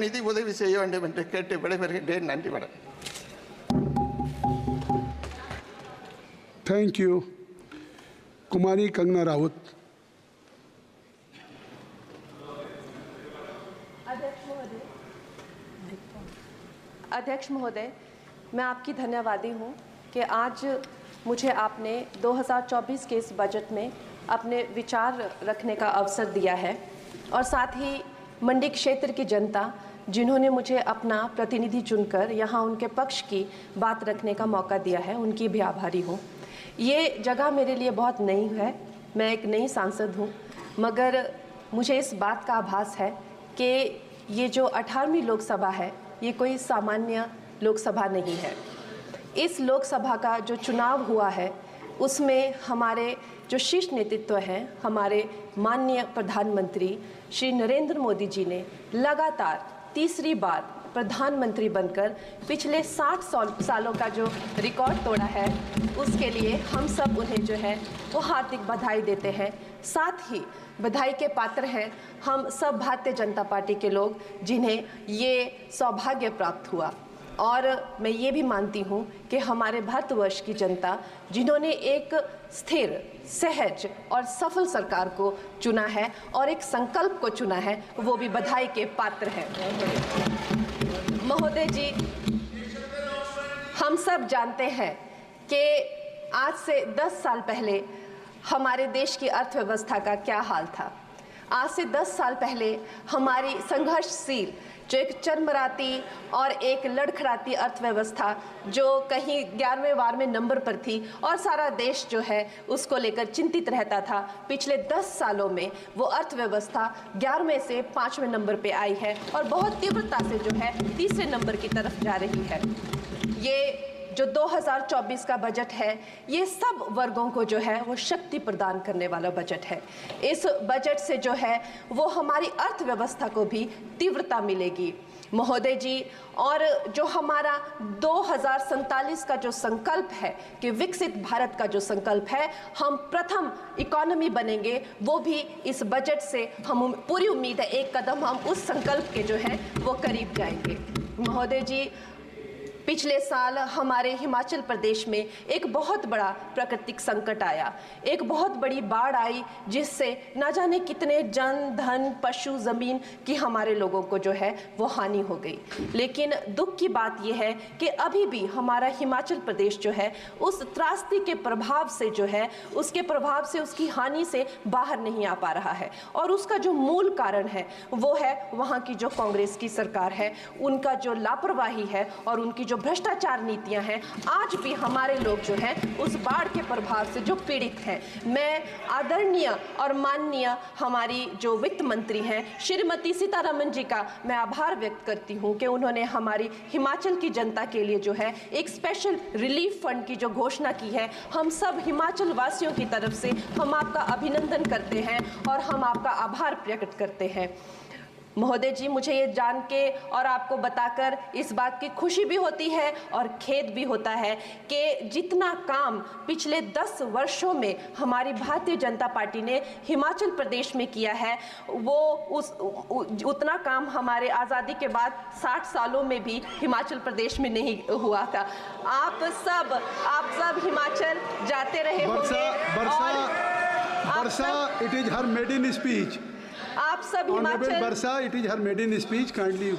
நிதி உதவி செய்ய வேண்டும் என்று கேட்டு விடைபெறுகின்றேன். நன்றி வணக்கம். Thank you. कुमारी कंगना राउत. अध्यक्ष महोदय, मैं आपकी धन्यवादी हूँ कि आज मुझे आपने 2024 के इस बजट में अपने विचार रखने का अवसर दिया है और साथ ही मंडी क्षेत्र की जनता जिन्होंने मुझे अपना प्रतिनिधि चुनकर यहाँ उनके पक्ष की बात रखने का मौका दिया है, उनकी भी आभारी हूँ. ये जगह मेरे लिए बहुत नई है, मैं एक नई सांसद हूँ, मगर मुझे इस बात का आभास है कि ये जो 18वीं लोकसभा है ये कोई सामान्य लोकसभा नहीं है. इस लोकसभा का जो चुनाव हुआ है उसमें हमारे जो शीर्ष नेतृत्व हैं, हमारे माननीय प्रधानमंत्री श्री नरेंद्र मोदी जी ने लगातार तीसरी बार प्रधानमंत्री बनकर पिछले 60 सालों का जो रिकॉर्ड तोड़ा है, उसके लिए हम सब उन्हें जो है वो हार्दिक बधाई देते हैं. साथ ही बधाई के पात्र हैं हम सब भारतीय जनता पार्टी के लोग जिन्हें ये सौभाग्य प्राप्त हुआ. और मैं ये भी मानती हूँ कि हमारे भारतवर्ष की जनता जिन्होंने एक स्थिर, सहज और सफल सरकार को चुना है और एक संकल्प को चुना है, वो भी बधाई के पात्र हैं. महोदय जी, हम सब जानते हैं कि आज से 10 साल पहले हमारे देश की अर्थव्यवस्था का क्या हाल था. आज से 10 साल पहले हमारी संघर्षशील, जो एक चरमराती और एक लड़खड़ाती अर्थव्यवस्था जो कहीं 11वें नंबर पर थी और सारा देश जो है उसको लेकर चिंतित रहता था, पिछले 10 सालों में वो अर्थव्यवस्था 11वें से 5वें नंबर पे आई है और बहुत तीव्रता से जो है तीसरे नंबर की तरफ जा रही है. ये जो 2024 का बजट है ये सब वर्गों को जो है वो शक्ति प्रदान करने वाला बजट है. इस बजट से जो है वो हमारी अर्थव्यवस्था को भी तीव्रता मिलेगी महोदय जी. और जो हमारा 2047 का जो संकल्प है कि विकसित भारत का जो संकल्प है, हम प्रथम इकोनॉमी बनेंगे, वो भी इस बजट से हम पूरी उम्मीद है एक कदम हम उस संकल्प के जो है वो करीब जाएंगे. महोदय जी, पिछले साल हमारे हिमाचल प्रदेश में एक बहुत बड़ा प्राकृतिक संकट आया, एक बहुत बड़ी बाढ़ आई जिससे ना जाने कितने जन, धन, पशु, ज़मीन की हमारे लोगों को जो है वो हानि हो गई. लेकिन दुख की बात यह है कि अभी भी हमारा हिमाचल प्रदेश जो है उस त्रासदी के प्रभाव से जो है उसके प्रभाव से, उसकी हानि से बाहर नहीं आ पा रहा है. और उसका जो मूल कारण है वो है वहाँ की जो कांग्रेस की सरकार है, उनका जो लापरवाही है और उनकी जो भ्रष्टाचार नीतियां हैं. आज भी हमारे लोग जो हैं उस बाढ़ के प्रभाव से जो पीड़ित हैं. मैं आदरणीय और माननीय हमारी जो वित्त मंत्री हैं श्रीमती सीतारमण जी का मैं आभार व्यक्त करती हूं कि उन्होंने हमारी हिमाचल की जनता के लिए जो है एक स्पेशल रिलीफ फंड की जो घोषणा की है. हम सब हिमाचल वासियों की तरफ से हम आपका अभिनंदन करते हैं और हम आपका आभार प्रकट करते हैं. महोदय जी, मुझे ये जान के और आपको बताकर इस बात की खुशी भी होती है और खेद भी होता है कि जितना काम पिछले 10 वर्षों में हमारी भारतीय जनता पार्टी ने हिमाचल प्रदेश में किया है, वो उतना काम हमारे आज़ादी के बाद 60 सालों में भी हिमाचल प्रदेश में नहीं हुआ था. आप सब हिमाचल जाते रहे होंगे. Varsha, it is her maiden speech. आप सब Himachal, Varsha, it is her maiden speech, kindly.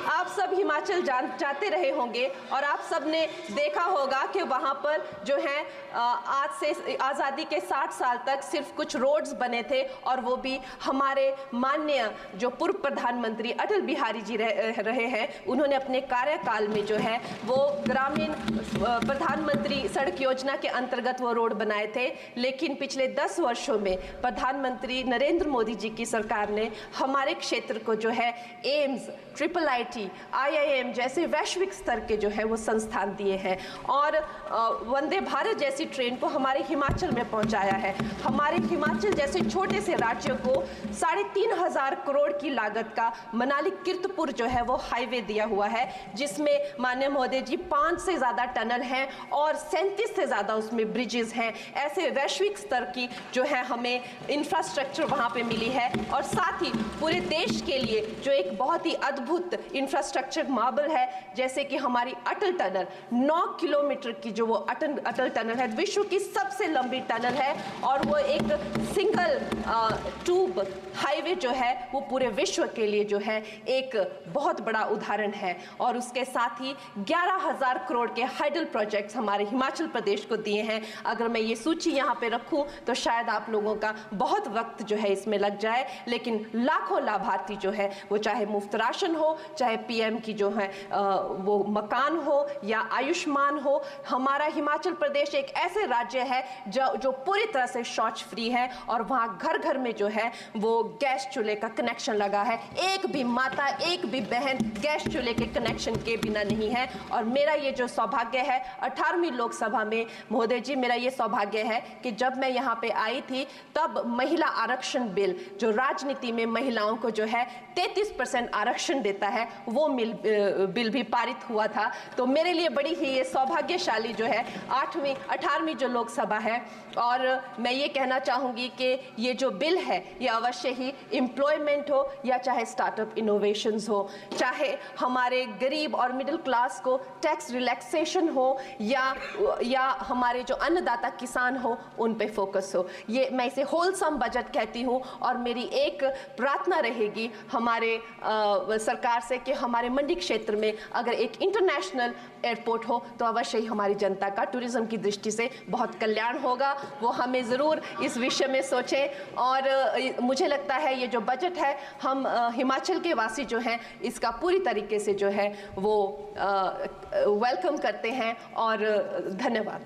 आप सब हिमाचल जाते रहे होंगे और आप सब ने देखा होगा कि वहाँ पर जो है आज से आज़ादी के 60 साल तक सिर्फ कुछ रोड्स बने थे और वो भी हमारे माननीय जो पूर्व प्रधानमंत्री अटल बिहारी जी रहे हैं, उन्होंने अपने कार्यकाल में जो है वो ग्रामीण प्रधानमंत्री सड़क योजना के अंतर्गत वो रोड बनाए थे. लेकिन पिछले 10 वर्षों में प्रधानमंत्री नरेंद्र मोदी जी की सरकार ने हमारे क्षेत्र को जो है एम्स, IIIT, IIM जैसे वैश्विक स्तर के जो है वो संस्थान दिए हैं और वंदे भारत जैसी ट्रेन को हमारे हिमाचल में पहुंचाया है. हमारे हिमाचल जैसे छोटे से राज्यों को 3,500 करोड़ की लागत का मनाली कीर्तपुर जो है वो हाईवे दिया हुआ है, जिसमें माननीय महोदय जी 5 से ज़्यादा टनल हैं और 37 से ज़्यादा उसमें ब्रिजेस हैं. ऐसे वैश्विक स्तर की जो है हमें इंफ्रास्ट्रक्चर वहाँ पे मिली है और साथ साथ ही पूरे देश के लिए जो एक बहुत ही अद्भुत इंफ्रास्ट्रक्चर मार्बल है, जैसे कि हमारी अटल टनल 9 किलोमीटर की जो वो अटल टनल है, विश्व की सबसे लंबी टनल है और वो एक सिंगल ट्यूब हाईवे जो है वो पूरे विश्व के लिए जो है एक बहुत बड़ा उदाहरण है। और उसके साथ ही 11,000 करोड़ के हाइडल प्रोजेक्ट्स हमारे हिमाचल प्रदेश को दिए हैं। अगर मैं ये सूची यहाँ पे रखूँ तो शायद आप लोगों का बहुत वक्त जो है इसमें लग जाए, लेकिन लाखों लाभार्थी जो है वो चाहे मुफ्त राशन हो, चाहे पीएम की जो है वो मकान हो या आयुष्मान हो। हमारा हिमाचल प्रदेश एक ऐसे राज्य है जो पूरी तरह से शौच फ्री है और वहाँ घर घर में जो है वो गैस चूल्हे का कनेक्शन लगा है। एक भी माता, एक भी बहन गैस चूल्हे के कनेक्शन के बिना नहीं है। और मेरा ये जो सौभाग्य है 18वीं लोकसभा में, महोदय जी, मेरा ये सौभाग्य है कि जब मैं यहाँ पे आई थी तब महिला आरक्षण बिल जो राजनीति में महिलाओं को जो है 33% आरक्षण देता है वो बिल भी पारित हुआ था। तो मेरे लिए बड़ी ही ये सौभाग्यशाली जो है 18वीं जो लोकसभा है। और मैं ये कहना चाहूँगी कि ये जो बिल है ये अवश्य ही एम्प्लॉयमेंट हो या चाहे स्टार्टअप इनोवेशंस हो, चाहे हमारे गरीब और मिडिल क्लास को टैक्स रिलैक्सेशन हो या हमारे जो अन्नदाता किसान हो उन पे फोकस हो। ये मैं इसे होलसम बजट कहती हूँ। और मेरी एक प्रार्थना रहेगी हमारे सरकार से कि हमारे मंडी क्षेत्र में अगर एक इंटरनेशनल एयरपोर्ट हो तो अवश्य ही हमारी जनता का टूरिज्म की दृष्टि से बहुत कल्याण होगा। वो हमें ज़रूर इस विषय में सोचें। और मुझे लगता है ये जो बजट है हम हिमाचल के वासी जो हैं इसका पूरी तरीके से जो है वो वेलकम करते हैं। और धन्यवाद।